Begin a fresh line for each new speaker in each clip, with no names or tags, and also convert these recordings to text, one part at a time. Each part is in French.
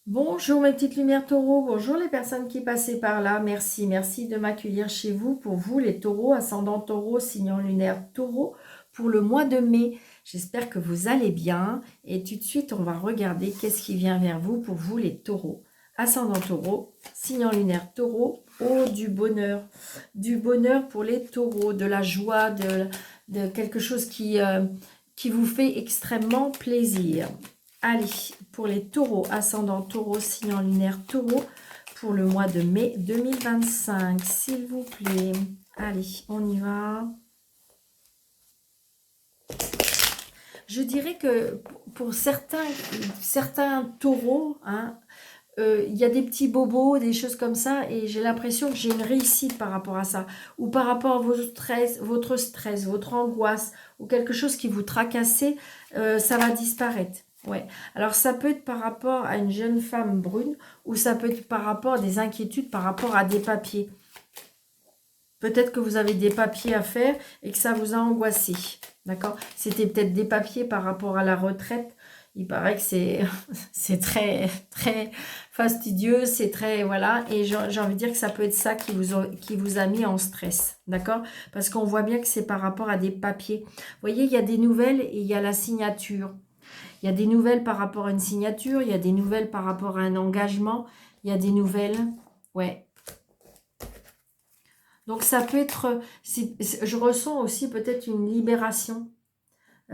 Bonjour mes petites lumières taureaux, bonjour les personnes qui passaient par là, merci de m'accueillir chez vous, pour vous les taureaux, ascendant taureau, signe lunaire taureau, pour le mois de mai. J'espère que vous allez bien et tout de suite on va regarder qu'est-ce qui vient vers vous pour vous les taureaux. Ascendant taureau, signe lunaire taureau, oh du bonheur pour les taureaux, de la joie, de quelque chose qui vous fait extrêmement plaisir. Allez, pour les taureaux, ascendant taureau, signe lunaire taureau, pour le mois de mai 2025, s'il vous plaît. Allez, on y va. Je dirais que pour certains taureaux, hein, il y a des petits bobos, des choses comme ça, et j'ai l'impression que j'ai une réussite par rapport à ça, ou par rapport à votre stress, votre angoisse, ou quelque chose qui vous tracassait, ça va disparaître. Ouais. Alors ça peut être par rapport à une jeune femme brune, ou ça peut être par rapport à des inquiétudes, par rapport à des papiers. Peut-être que vous avez des papiers à faire et que ça vous a angoissé. D'accord? C'était peut-être des papiers par rapport à la retraite. Il paraît que c'est très fastidieux, c'est très... Voilà, et j'ai envie de dire que ça peut être ça qui vous a mis en stress. D'accord? Parce qu'on voit bien que c'est par rapport à des papiers. Vous voyez, il y a des nouvelles et il y a la signature. Il y a des nouvelles par rapport à une signature, il y a des nouvelles par rapport à un engagement, il y a des nouvelles... Ouais, donc ça peut être, je ressens aussi peut-être une libération.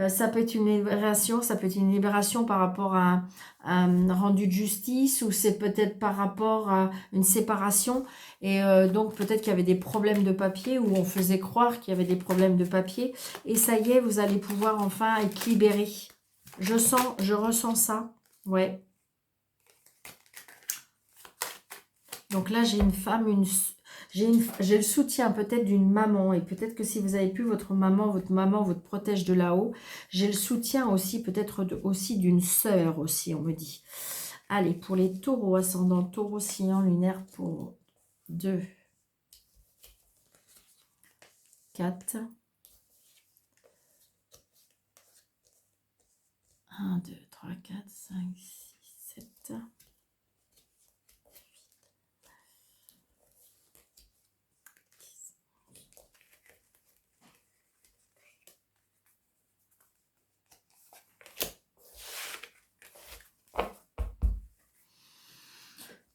Ça peut être une libération, ça peut être une libération par rapport à un rendu de justice, ou c'est peut-être par rapport à une séparation. Et donc peut-être qu'il y avait des problèmes de papier, ou on faisait croire qu'il y avait des problèmes de papier. Et ça y est, vous allez pouvoir enfin être libéré. Je ressens ça. Ouais. Donc là, j'ai une femme, j'ai le soutien peut-être d'une maman, et peut-être que si vous avez pu, votre maman vous protège de là-haut. J'ai le soutien aussi, peut-être aussi d'une sœur aussi, on me dit. Allez, pour les taureaux, ascendant taureau, signe lunaire pour 2, 4, 1, 2, 3, 4, 5, 6, 7...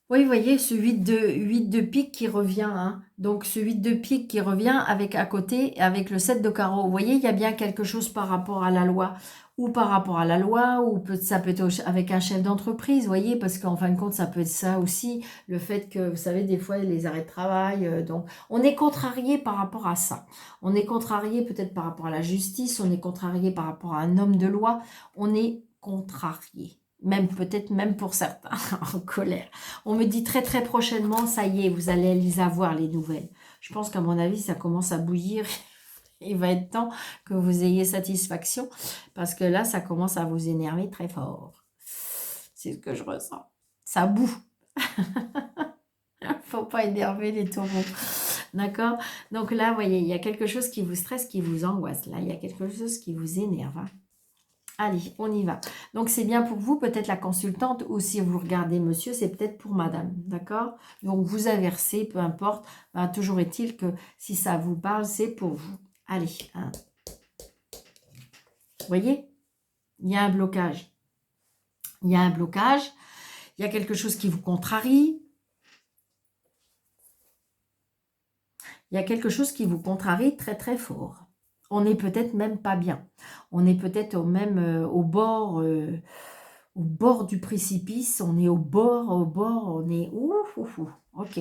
Oui, vous voyez, ce 8 de pique qui revient. Hein. Donc, ce 8 de pique qui revient avec à côté, avec le 7 de carreau. Vous voyez, il y a bien quelque chose par rapport à la loi. Ou par rapport à la loi, ou ça peut être avec un chef d'entreprise, vous voyez, parce qu'en fin de compte, ça peut être ça aussi. Le fait que, vous savez, des fois, les arrêts de travail. Donc, on est contrarié par rapport à ça. On est contrarié peut-être par rapport à la justice. On est contrarié par rapport à un homme de loi. On est contrarié. Même peut-être même pour certains, en colère. On me dit très prochainement, ça y est, vous allez les avoir, les nouvelles. Je pense qu'à mon avis, ça commence à bouillir. Il va être temps que vous ayez satisfaction, parce que là, ça commence à vous énerver très fort. C'est ce que je ressens. Ça boue. Faut pas énerver les taureaux. D'accord? Donc là, vous voyez, il y a quelque chose qui vous stresse, qui vous angoisse. Là, il y a quelque chose qui vous énerve. Hein. Allez, on y va. Donc, c'est bien pour vous, peut-être la consultante, ou si vous regardez monsieur, c'est peut-être pour madame, d'accord? Donc, vous inversez, peu importe. Ben, toujours est-il que si ça vous parle, c'est pour vous. Allez, hein. Vous voyez? Il y a un blocage. Il y a un blocage. Il y a quelque chose qui vous contrarie. Il y a quelque chose qui vous contrarie très fort. On n'est peut-être même pas bien. On est peut-être même au bord du précipice. On est au bord, on est... Ouf, ouf, ouf. Ok.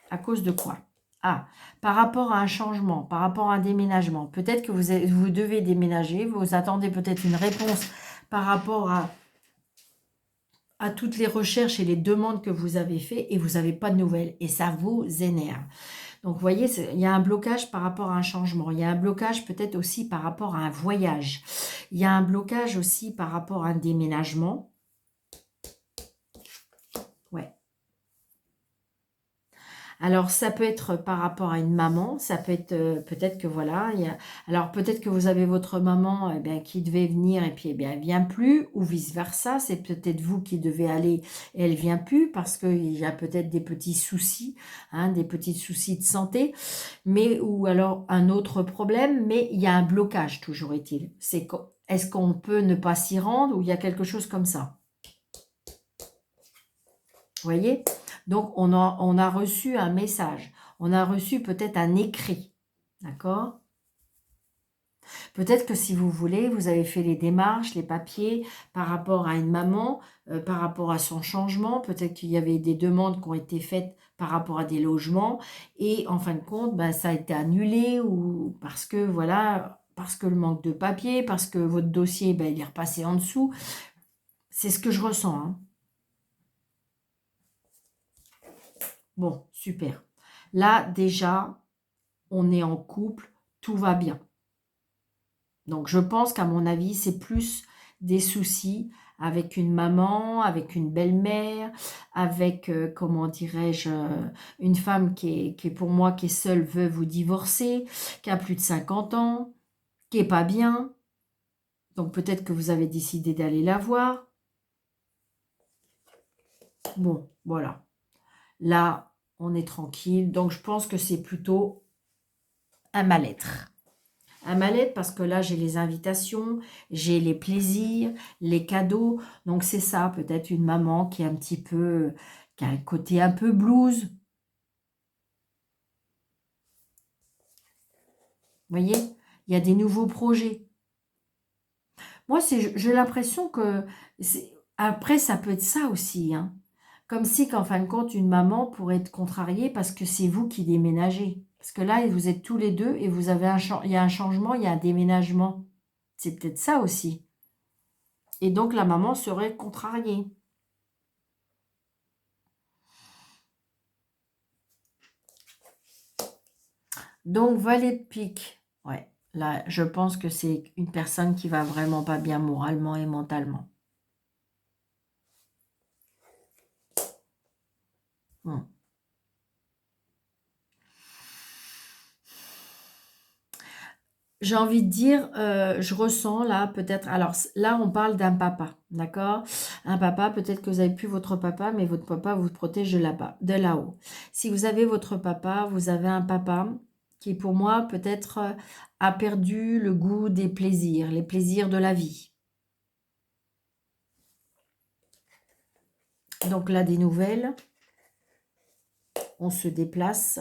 À cause de quoi? Ah, par rapport à un changement, par rapport à un déménagement. Peut-être que vous devez déménager. Vous attendez peut-être une réponse par rapport à toutes les recherches et les demandes que vous avez fait, et vous n'avez pas de nouvelles. Et ça vous énerve. Donc, vous voyez, il y a un blocage par rapport à un changement. Il y a un blocage peut-être aussi par rapport à un voyage. Il y a un blocage aussi par rapport à un déménagement. Ouais. Alors, ça peut être par rapport à une maman, ça peut être peut-être que voilà, alors peut-être que vous avez votre maman eh bien, qui devait venir et puis eh bien, elle vient plus, ou vice-versa, c'est peut-être vous qui devez aller et elle vient plus parce qu'il y a peut-être des petits soucis, hein, des petits soucis de santé, mais ou alors un autre problème, mais il y a un blocage, toujours est-il. Est-ce qu'on peut ne pas s'y rendre ou il y a quelque chose comme ça? Vous voyez? Donc, on a reçu un message. On a reçu peut-être un écrit. D'accord? Peut-être que si vous voulez, vous avez fait les démarches, les papiers par rapport à une maman, par rapport à son changement. Peut-être qu'il y avait des demandes qui ont été faites par rapport à des logements. Et en fin de compte, ben, ça a été annulé ou parce que, voilà, parce que le manque de papier, parce que votre dossier, ben, il est repassé en dessous. C'est ce que je ressens, hein. Bon, super. Là, déjà, on est en couple, tout va bien. Donc, je pense qu'à mon avis, c'est plus des soucis avec une maman, avec une belle-mère, avec, comment dirais-je, une femme qui est pour moi, qui est seule, veuve ou divorcée, qui a plus de 50 ans, qui est pas bien. Donc, peut-être que vous avez décidé d'aller la voir. Bon, voilà. Là, on est tranquille. Donc, je pense que c'est plutôt un mal-être. Un mal-être parce que là, j'ai les invitations, j'ai les plaisirs, les cadeaux. Donc, c'est ça, peut-être une maman qui est un petit peu, qui a un côté un peu blues. Vous voyez? Il y a des nouveaux projets. Moi, j'ai l'impression que, après, ça peut être ça aussi, hein. Comme si, qu'en fin de compte, une maman pourrait être contrariée parce que c'est vous qui déménagez. Parce que là, vous êtes tous les deux et vous avez il y a un changement, il y a un déménagement. C'est peut-être ça aussi. Et donc, la maman serait contrariée. Donc, valet de pique. Ouais, là, je pense que c'est une personne qui va vraiment pas bien moralement et mentalement. Hmm. J'ai envie de dire, je ressens là, peut-être, alors là, on parle d'un papa, d'accord? Un papa, peut-être que vous n'avez plus votre papa, mais votre papa vous protège de là-bas, de là-haut. Si vous avez votre papa, vous avez un papa qui, pour moi, peut-être a perdu le goût des plaisirs, les plaisirs de la vie. Donc là, des nouvelles, on se déplace.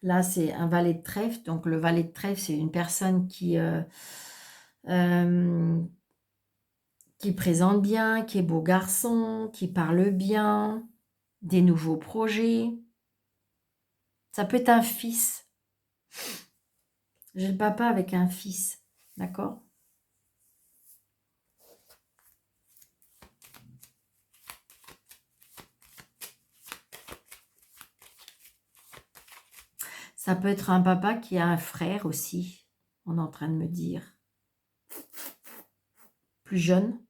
Là, c'est un valet de trèfle. Donc, le valet de trèfle, c'est une personne euh, qui présente bien, qui est beau garçon, qui parle bien, des nouveaux projets. Ça peut être un fils. J'ai le papa avec un fils. D'accord? Ça peut être un papa qui a un frère aussi. On est en train de me dire. Plus jeune.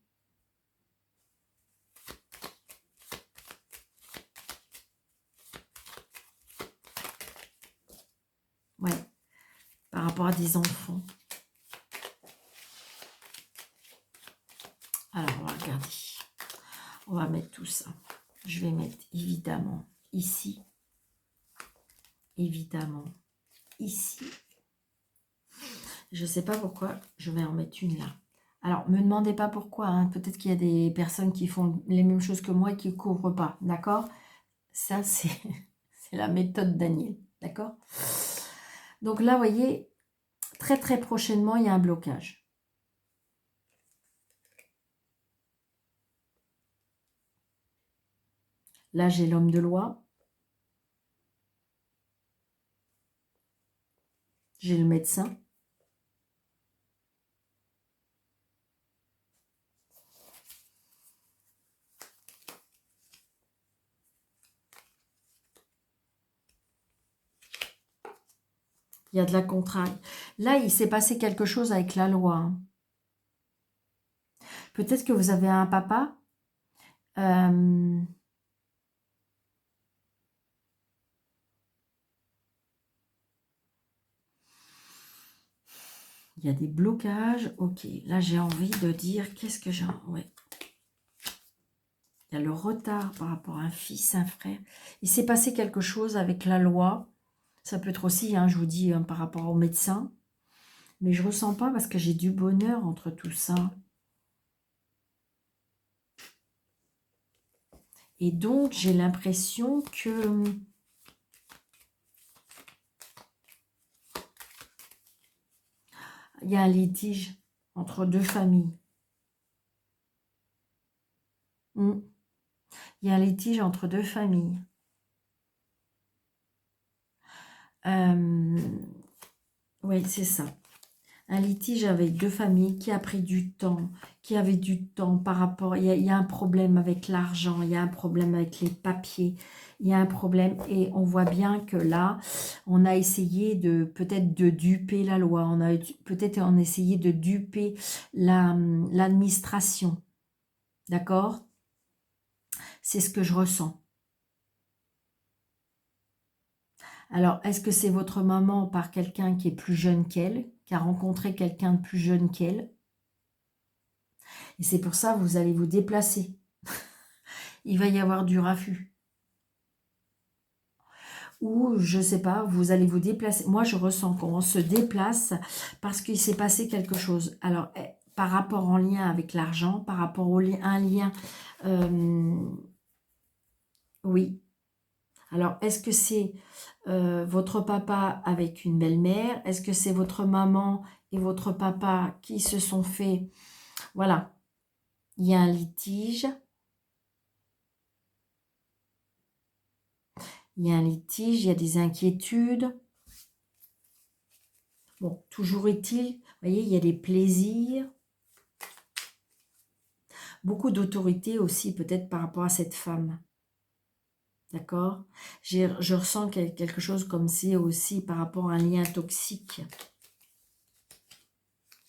Ouais. Par rapport à des enfants. Alors, on va regarder. On va mettre tout ça. Je vais mettre évidemment ici. Évidemment ici. Je ne sais pas pourquoi je vais en mettre une là. Alors, me demandez pas pourquoi, hein. Peut-être qu'il y a des personnes qui font les mêmes choses que moi et qui ne couvrent pas, d'accord? Ça, c'est la méthode Daniel, d'accord? Donc là, vous voyez, très très prochainement, il y a un blocage. Là, j'ai l'homme de loi. J'ai le médecin. Il y a de la contrainte. Là, il s'est passé quelque chose avec la loi, hein. Peut-être que vous avez un papa. euh, il y a des blocages. Ok, là j'ai envie de dire, qu'est-ce que j'ai... Ouais. Il y a le retard par rapport à un fils, un frère. Il s'est passé quelque chose avec la loi. Ça peut être aussi, hein, je vous dis, hein, par rapport au médecin. Mais je ne ressens pas parce que j'ai du bonheur entre tout ça. Et donc, j'ai l'impression que... il y a un litige entre deux familles. Hmm. Il y a un litige entre deux familles. Oui, c'est ça. Un litige avec deux familles qui a pris du temps, qui avait du temps par rapport... Il y a un problème avec l'argent, il y a un problème avec les papiers, il y a un problème et on voit bien que là, on a essayé de peut-être de duper la loi, on a peut-être essayé de duper l'administration, d'accord? C'est ce que je ressens. Alors, est-ce que c'est votre maman par quelqu'un qui est plus jeune qu'elle, qui a rencontré quelqu'un de plus jeune qu'elle? Et c'est pour ça que vous allez vous déplacer. Il va y avoir du raffut. Ou, je ne sais pas, vous allez vous déplacer. Moi, je ressens qu'on se déplace parce qu'il s'est passé quelque chose. Alors, par rapport en lien avec l'argent, par rapport un lien... oui. Alors, est-ce que c'est votre papa avec une belle-mère? Est-ce que c'est votre maman et votre papa qui se sont fait... Voilà, il y a un litige. Il y a un litige, il y a des inquiétudes. Bon, toujours est-il, vous voyez, il y a des plaisirs. Beaucoup d'autorité aussi, peut-être par rapport à cette femme. D'accord? Je ressens quelque chose comme si aussi par rapport à un lien toxique.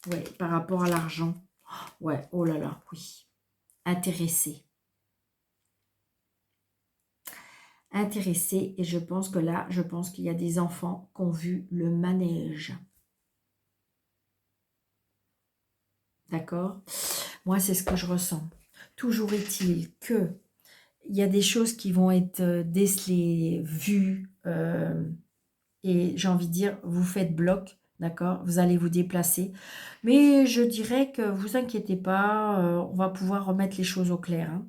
Ouais, par rapport à l'argent. Ouais, oh là là, oui. Intéressé. Intéressé, et je pense que là, je pense qu'il y a des enfants qui ont vu le manège. D'accord? Moi, c'est ce que je ressens. Toujours est-il que il y a des choses qui vont être décelées, vues, et j'ai envie de dire, vous faites bloc, d'accord? Vous allez vous déplacer. Mais je dirais que vous inquiétez pas, on va pouvoir remettre les choses au clair, hein.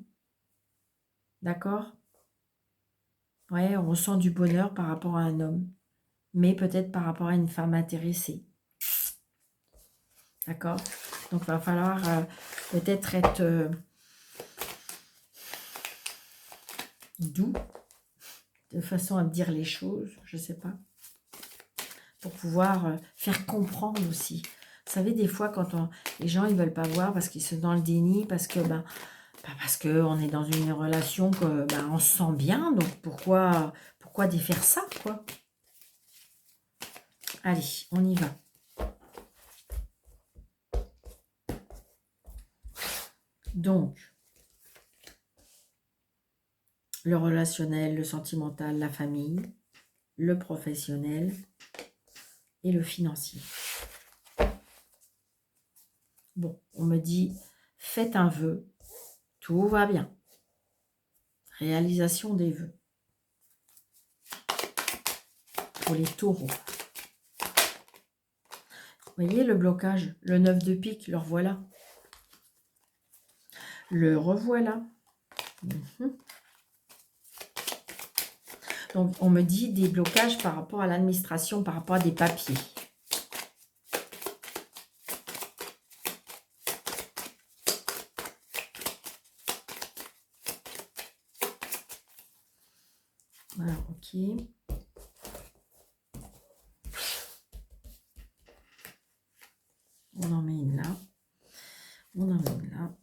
D'accord? Ouais, on ressent du bonheur par rapport à un homme, mais peut-être par rapport à une femme intéressée. D'accord? Donc, il va falloir peut-être être doux, de façon à dire les choses, je sais pas, pour pouvoir faire comprendre aussi. Vous savez, des fois, quand les gens ils veulent pas voir parce qu'ils sont dans le déni, parce que parce qu'on est dans une relation que on se sent bien, donc pourquoi défaire ça, quoi? Allez, on y va. Donc, le relationnel, le sentimental, la famille, le professionnel et le financier. Bon, on me dit, faites un vœu, tout va bien. Réalisation des vœux. Pour les taureaux. Vous voyez le blocage, le 9 de pique, le revoilà. Le revoilà. Donc, on me dit des blocages par rapport à l'administration, par rapport à des papiers. Voilà, ok. On en met une là. On en met une là.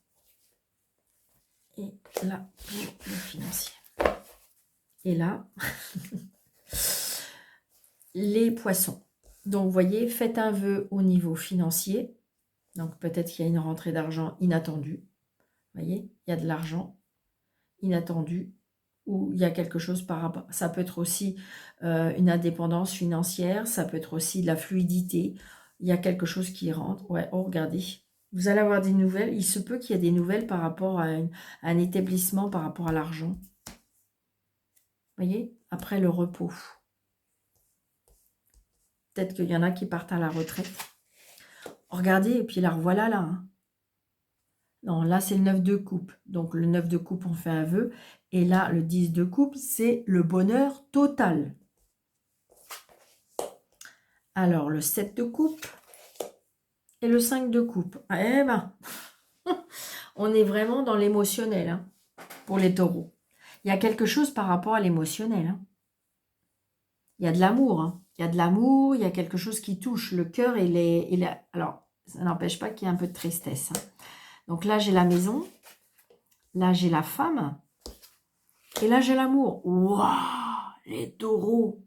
Et là, pour le financier. Et là, les poissons. Donc, vous voyez, faites un vœu au niveau financier. Donc, peut-être qu'il y a une rentrée d'argent inattendue. Vous voyez, il y a de l'argent inattendu ou il y a quelque chose par rapport. Ça peut être aussi une indépendance financière, ça peut être aussi de la fluidité. Il y a quelque chose qui rentre. Ouais, oh, regardez. Vous allez avoir des nouvelles. Il se peut qu'il y ait des nouvelles par rapport à un établissement, par rapport à l'argent. Vous voyez, après le repos. Peut-être qu'il y en a qui partent à la retraite. Regardez, et puis la revoilà là. Hein. Non, là c'est le 9 de coupe. Donc le 9 de coupe, on fait un vœu. Et là, le 10 de coupe, c'est le bonheur total. Alors, le 7 de coupe et le 5 de coupe. Eh ben, on est vraiment dans l'émotionnel hein, pour les taureaux. Il y a quelque chose par rapport à l'émotionnel. Hein. Il y a de l'amour. Hein. Il y a de l'amour, il y a quelque chose qui touche le cœur et les... Alors, ça n'empêche pas qu'il y ait un peu de tristesse. Hein. Donc là, j'ai la maison. Là, j'ai la femme. Et là, j'ai l'amour. Waouh, les taureaux.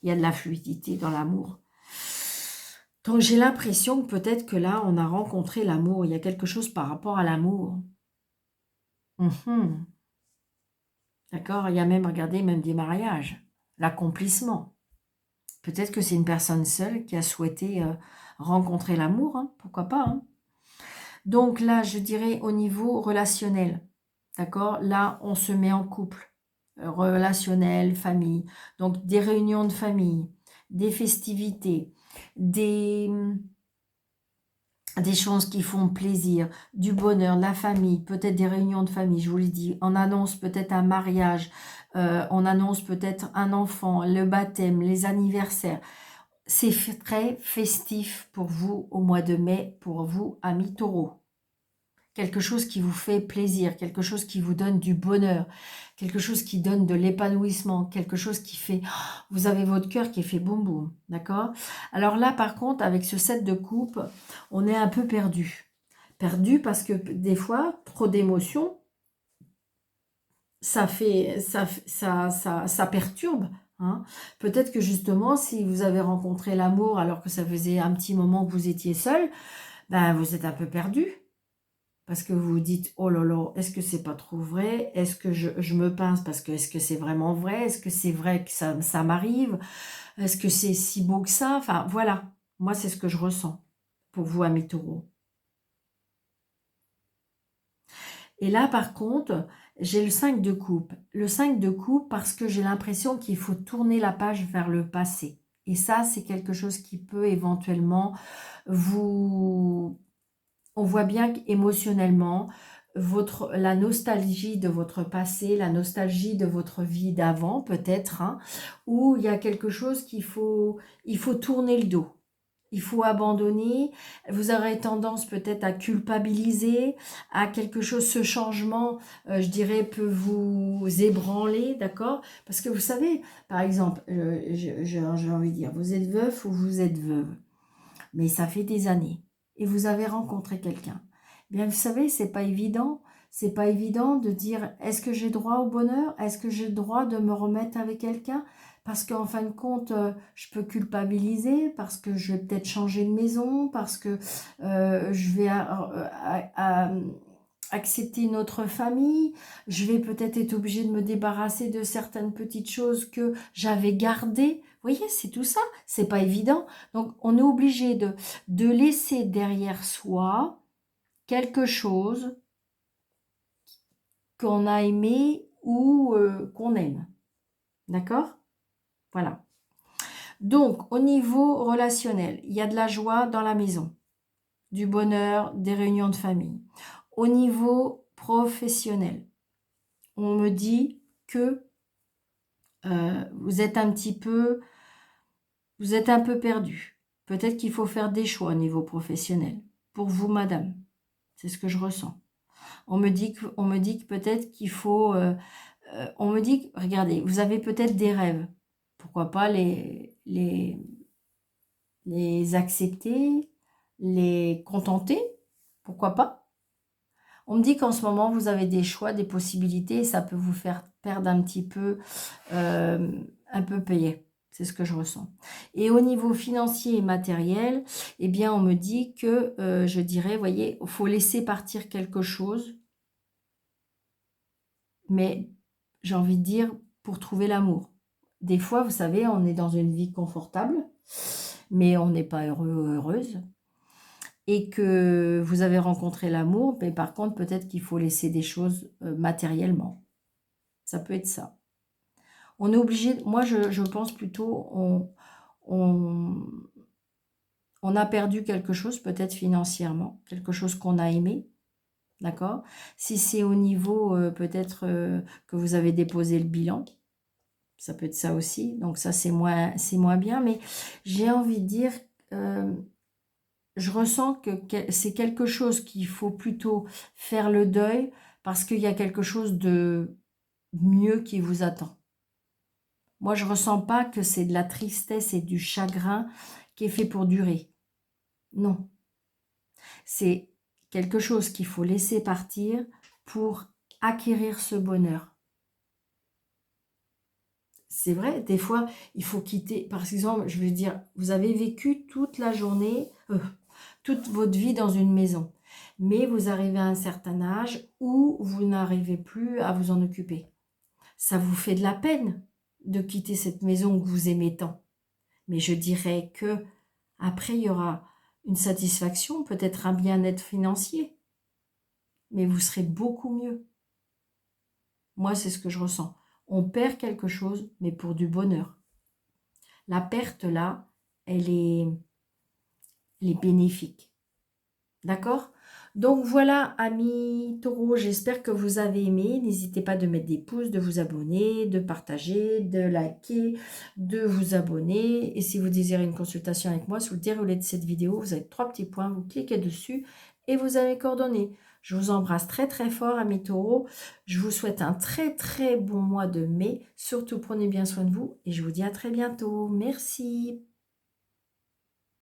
Il y a de la fluidité dans l'amour. Donc, j'ai l'impression que peut-être que là, on a rencontré l'amour. Il y a quelque chose par rapport à l'amour. D'accord. Il y a même, regardez, même des mariages. L'accomplissement. Peut-être que c'est une personne seule qui a souhaité rencontrer l'amour. Hein, pourquoi pas. Hein. Donc là, je dirais au niveau relationnel. D'accord. Là, on se met en couple. Relationnel, famille. Donc, des réunions de famille, des festivités, des choses qui font plaisir, du bonheur, de la famille, peut-être des réunions de famille, je vous l'ai dit. On annonce peut-être un mariage, on annonce peut-être un enfant, le baptême, les anniversaires. C'est très festif pour vous au mois de mai, pour vous, amis taureaux. Quelque chose qui vous fait plaisir, quelque chose qui vous donne du bonheur, quelque chose qui donne de l'épanouissement, quelque chose qui fait... Vous avez votre cœur qui est fait boum boum, d'accord? Alors là, par contre, avec ce 7 de coupe, on est un peu perdu. Perdu parce que des fois, trop d'émotions, ça perturbe. Hein. Peut-être que justement, si vous avez rencontré l'amour alors que ça faisait un petit moment que vous étiez seul, ben vous êtes un peu perdu. Parce que vous vous dites, oh là là, est-ce que c'est pas trop vrai? Est-ce que je me pince parce que est-ce que c'est vraiment vrai? Est-ce que c'est vrai que ça m'arrive? Est-ce que c'est si beau que ça? Enfin, voilà. Moi, c'est ce que je ressens pour vous, amis taureaux. Et là, par contre, j'ai le 5 de coupe. Le 5 de coupe parce que j'ai l'impression qu'il faut tourner la page vers le passé. Et ça, c'est quelque chose qui peut éventuellement vous... On voit bien qu'émotionnellement, la nostalgie de votre passé, la nostalgie de votre vie d'avant peut-être, hein, où il y a quelque chose il faut tourner le dos. Il faut abandonner, vous aurez tendance peut-être à culpabiliser, à quelque chose, ce changement, je dirais, peut vous ébranler, d'accord? Parce que vous savez, par exemple, j'ai envie de dire, vous êtes veuf ou vous êtes veuve, mais ça fait des années, et vous avez rencontré quelqu'un. Bien, vous savez, c'est pas évident. C'est pas évident de dire, est-ce que j'ai droit au bonheur? Est-ce que j'ai le droit de me remettre avec quelqu'un? Parce qu'en fin de compte, je peux culpabiliser, parce que je vais peut-être changer de maison, parce que je vais accepter une autre famille, je vais peut-être être obligée de me débarrasser de certaines petites choses que j'avais gardées. Vous voyez, c'est tout ça, c'est pas évident. Donc, on est obligé de laisser derrière soi quelque chose qu'on a aimé ou qu'on aime. D'accord? Voilà. Donc, au niveau relationnel, il y a de la joie dans la maison, du bonheur, des réunions de famille. Au niveau professionnel, on me dit que vous êtes un peu perdu. Peut-être qu'il faut faire des choix au niveau professionnel. Pour vous, madame, c'est ce que je ressens. On me dit que peut-être qu'il faut... on me dit que, regardez, vous avez peut-être des rêves. Pourquoi pas les accepter, les contenter? Pourquoi pas? On me dit qu'en ce moment, vous avez des choix, des possibilités, et ça peut vous faire perdre un petit peu, un peu payer. C'est ce que je ressens. Et au niveau financier et matériel, eh bien, on me dit que, je dirais, vous voyez, il faut laisser partir quelque chose, mais j'ai envie de dire, pour trouver l'amour. Des fois, vous savez, on est dans une vie confortable, mais on n'est pas heureux ou heureuse. Et que vous avez rencontré l'amour, mais par contre, peut-être qu'il faut laisser des choses matériellement. Ça peut être ça. On est obligé, moi je pense plutôt, on, on a perdu quelque chose, peut-être financièrement, quelque chose qu'on a aimé, d'accord? Si c'est au niveau, peut-être que vous avez déposé le bilan, ça peut être ça aussi, donc ça c'est moins bien, mais j'ai envie de dire, je ressens que c'est quelque chose qu'il faut plutôt faire le deuil, parce qu'il y a quelque chose de mieux qui vous attend. Moi, je ressens pas que c'est de la tristesse et du chagrin qui est fait pour durer. Non. C'est quelque chose qu'il faut laisser partir pour acquérir ce bonheur. C'est vrai, des fois, il faut quitter. Par exemple, je veux dire, vous avez vécu toute la journée, toute votre vie dans une maison. Mais vous arrivez à un certain âge où vous n'arrivez plus à vous en occuper. Ça vous fait de la peine de quitter cette maison que vous aimez tant. Mais je dirais que après, il y aura une satisfaction, peut-être un bien-être financier. Mais vous serez beaucoup mieux. Moi, c'est ce que je ressens. On perd quelque chose, mais pour du bonheur. La perte, là, elle est bénéfique. D'accord? Donc voilà, amis taureaux, j'espère que vous avez aimé. N'hésitez pas de mettre des pouces, de vous abonner, de partager, de liker, de vous abonner. Et si vous désirez une consultation avec moi, sous le déroulé de cette vidéo, vous avez 3 petits points, vous cliquez dessus et vous avez mes coordonnées. Je vous embrasse très très fort, amis taureaux. Je vous souhaite un très très bon mois de mai. Surtout, prenez bien soin de vous et je vous dis à très bientôt. Merci.